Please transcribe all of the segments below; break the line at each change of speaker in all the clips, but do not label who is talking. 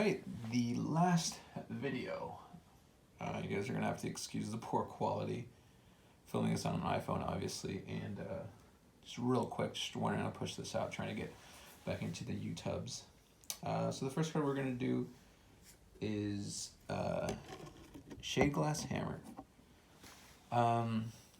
Alright, the last video. You guys are going to have to excuse the poor quality. Filming this on an iPhone, obviously, and just real quick, just wanting to push this out, trying to get back into the YouTubes. So the first card we're going to do is Shade Glass Hammer.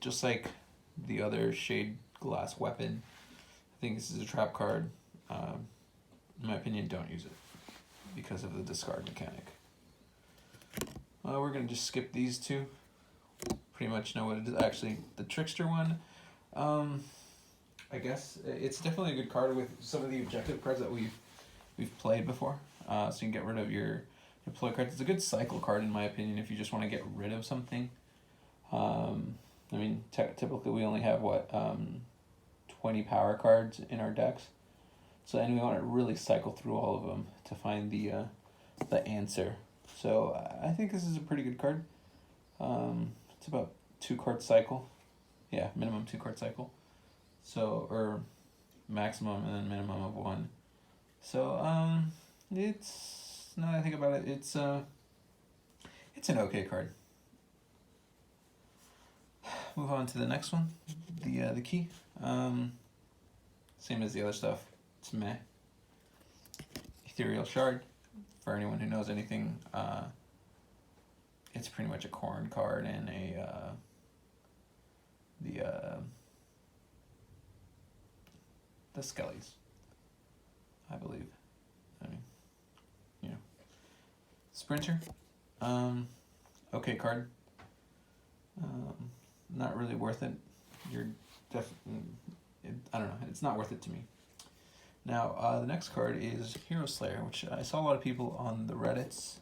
Just like the other Shade Glass weapon, I think this is a trap card. In my opinion, don't use it because of the discard mechanic. We're going to just skip these two. Pretty much know what it is. Actually, the Trickster one, I guess it's definitely a good card with some of the objective cards that we've played before. So you can get rid of your deploy cards. It's a good cycle card in my opinion if you just want to get rid of something. I mean, typically we only have 20 power cards in our decks. So and we want to really cycle through all of them to find the answer. So I think this is a pretty good card. It's about 2 card cycle. Yeah, minimum 2 card cycle. So, or maximum and then minimum of 1. So it's, now that I think about it, it's an okay card. Move on to the next one, the key. Same as the other stuff. It's meh. Ethereal Shard. For anyone who knows anything, it's pretty much a corn card and the Skellies, I believe. I mean, you know, Sprinter. Okay card. Not really worth it. You're I don't know. It's not worth it to me. Now, the next card is Hero Slayer, which I saw a lot of people on the Reddits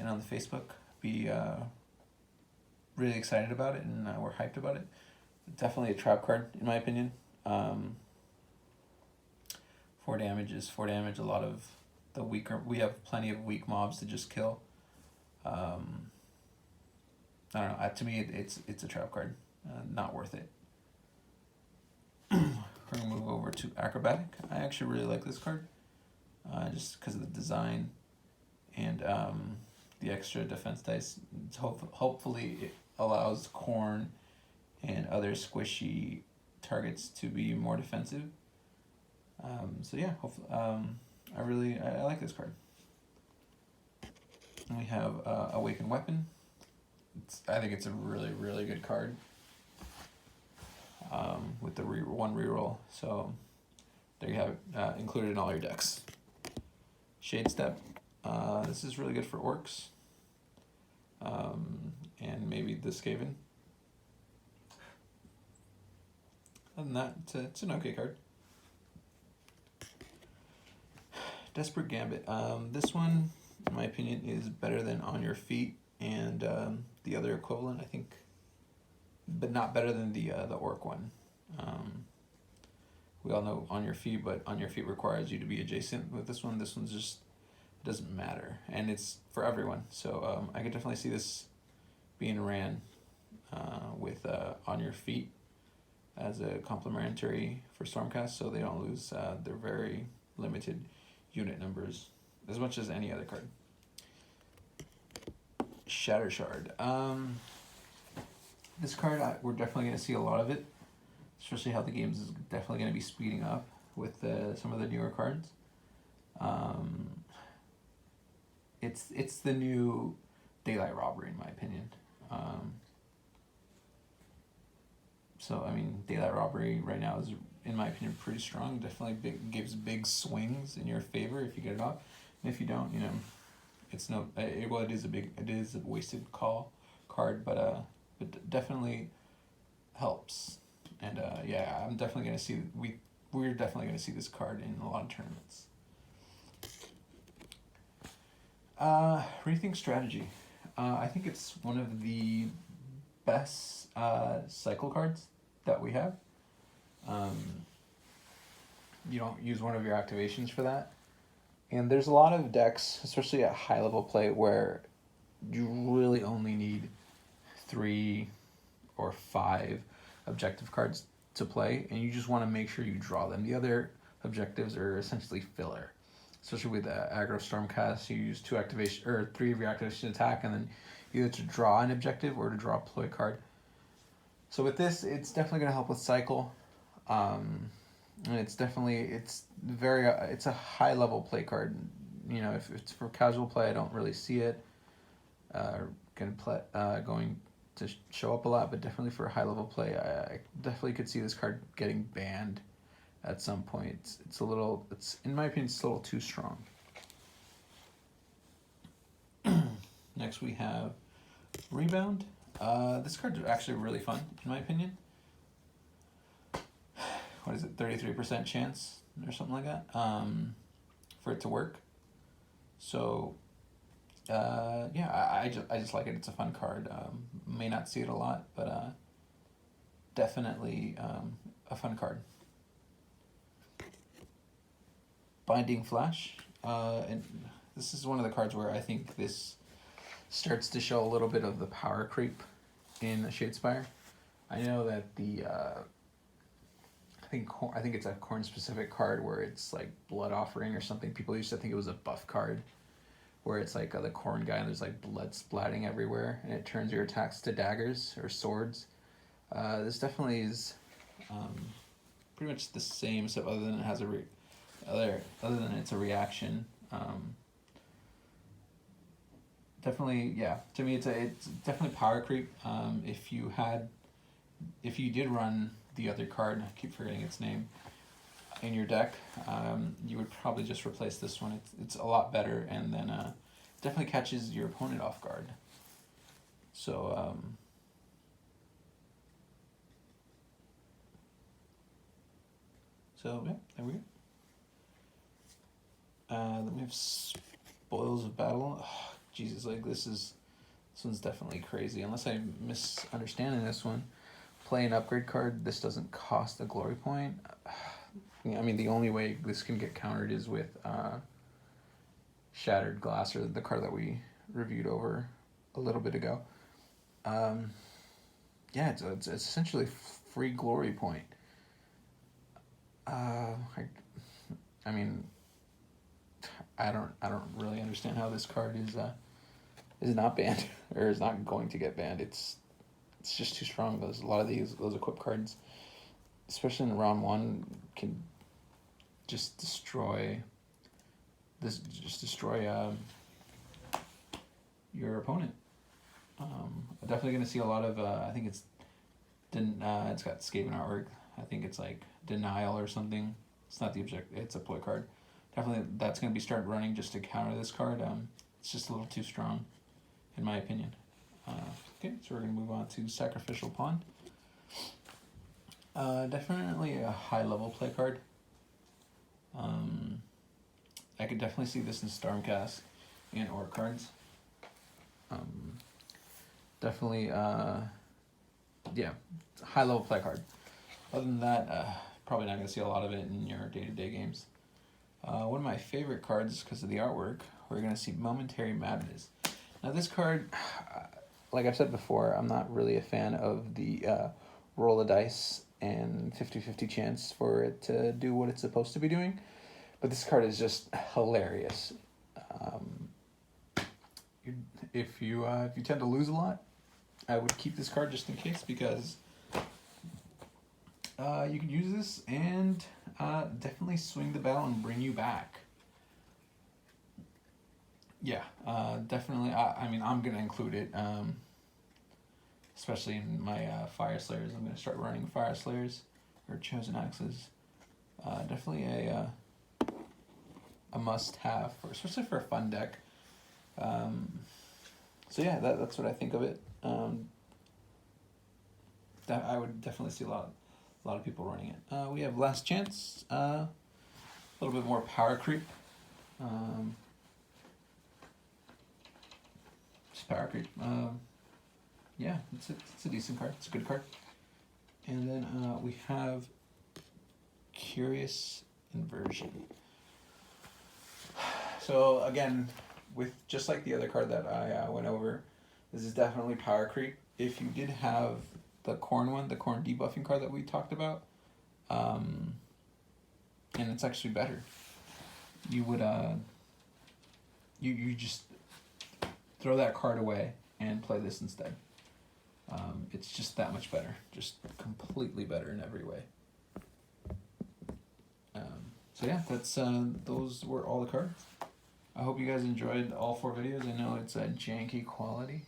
and on the Facebook be really excited about it and were hyped about it. Definitely a trap card, in my opinion. 4 damage is 4 damage. A lot of the weaker, we have plenty of weak mobs to just kill. I don't know. To me, it's a trap card. Not worth it. We're going to move over to Acrobatic. I actually really like this card, just because of the design and the extra defense dice. Hopefully it allows Corn and other squishy targets to be more defensive. So yeah, hopefully, I like this card. And we have Awakened Weapon. I think it's a really, really good card. With the one reroll, so there you have it, included in all your decks. Shade Step, this is really good for orcs, and maybe the Skaven. Other than that, it's an okay card. Desperate Gambit, this one, in my opinion, is better than On Your Feet and the other equivalent, I think, but not better than the orc one. We all know On Your Feet, but On Your Feet requires you to be adjacent with this one. This one's just doesn't matter, and it's for everyone. So I could definitely see this being ran with On Your Feet as a complementary for Stormcast, so they don't lose their very limited unit numbers as much as any other card. Shatter Shard. This card, we're definitely going to see a lot of it, especially how the games is definitely going to be speeding up with some of the newer cards. It's the new Daylight Robbery, in my opinion. So, I mean, Daylight Robbery right now is, in my opinion, pretty strong. Definitely gives big swings in your favor if you get it off. And if you don't, you know, it's no, well, it is a wasted card, but definitely helps. And yeah, I'm definitely gonna see we're definitely gonna see this card in a lot of tournaments. Rethink Strategy. I think it's one of the best cycle cards that we have. You don't use one of your activations for that. And there's a lot of decks, especially at high level play, where you really only need 3 or 5 objective cards to play, and you just want to make sure you draw them. The other objectives are essentially filler. especially with aggro Stormcast, you use 2 activation or 3 of your activation attack, and then either to draw an objective or to draw a ploy card. So with this, it's definitely going to help with cycle, and it's a high level play card. You know, if it's for casual play, I don't really see it going to show up a lot, but definitely for high level play, I definitely could see this card getting banned at some point. It's in my opinion, it's a little too strong. Next we have Rebound. This card is actually really fun, in my opinion. What is it, 33% chance or something like that for it to work. So, I just like it. It's a fun card. May not see it a lot, but definitely a fun card. Binding Flash. And this is one of the cards where I think this starts to show a little bit of the power creep in Shadespire. I know that I think it's a Khorne specific card where it's like Blood Offering or something. People used to think it was a buff card, where it's like the Khorne guy and there's like blood splatting everywhere, and it turns your attacks to daggers or swords. This definitely is pretty much the same stuff, other than it has other than it's a reaction. Definitely, yeah. To me, it's definitely power creep. If you did run the other card, I keep forgetting its name, in your deck, you would probably just replace this one. It's a lot better, and then definitely catches your opponent off guard. So yeah, there we go. Then we have Spoils of Battle. Oh, Jesus, like this one's definitely crazy. Unless I'm misunderstanding this one. Play an upgrade card. This doesn't cost a glory point. I mean, the only way this can get countered is with Shattered Glass, or the card that we reviewed over a little bit ago. Yeah, it's essentially free glory point. I mean, I don't really understand how this card is not banned or is not going to get banned. It's just too strong. There's a lot of those equip cards, especially in round 1, can just destroy your opponent. I'm definitely gonna see a lot of I think it's got Skaven artwork. I think it's like Denial or something. It's not the object. It's a ploy card. Definitely that's gonna be start running just to counter this card. It's just a little too strong, in my opinion. Okay, so we're gonna move on to Sacrificial Pawn. Definitely a high level play card. I could definitely see this in Stormcast and Orc cards. Definitely, yeah, high level play card. Other than that, probably not going to see a lot of it in your day-to-day games. One of my favorite cards, because of the artwork, we're going to see Momentary Madness. Now this card, like I've said before, I'm not really a fan of the roll a dice and 50-50 chance for it to do what it's supposed to be doing. But this card is just hilarious. If you tend to lose a lot, I would keep this card just in case, because you can use this and definitely swing the battle and bring you back. Yeah, definitely. I mean, I'm gonna include it, especially in my Fire Slayers. I'm gonna start running Fire Slayers or Chosen Axes. Definitely a must-have, especially for a fun deck. So yeah, that's what I think of it. That I would definitely see a lot of people running it. We have Last Chance, a little bit more power creep. Just power creep. Yeah, it's a decent card. It's a good card. And then we have Curious Inversion. So again, with just like the other card that I went over, this is definitely power creep. If you did have the Khorne one, the Khorne debuffing card that we talked about, and it's actually better. you would you just throw that card away and play this instead. It's just that much better, just completely better in every way. So yeah, that's those were all the cards. I hope you guys enjoyed all 4 videos. I know it's a janky quality,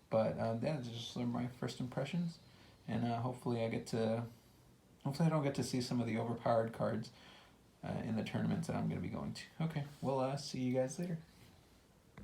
but yeah, just my first impressions, and hopefully I don't get to see some of the overpowered cards in the tournaments that I'm going to be going to. Okay, well, see you guys later.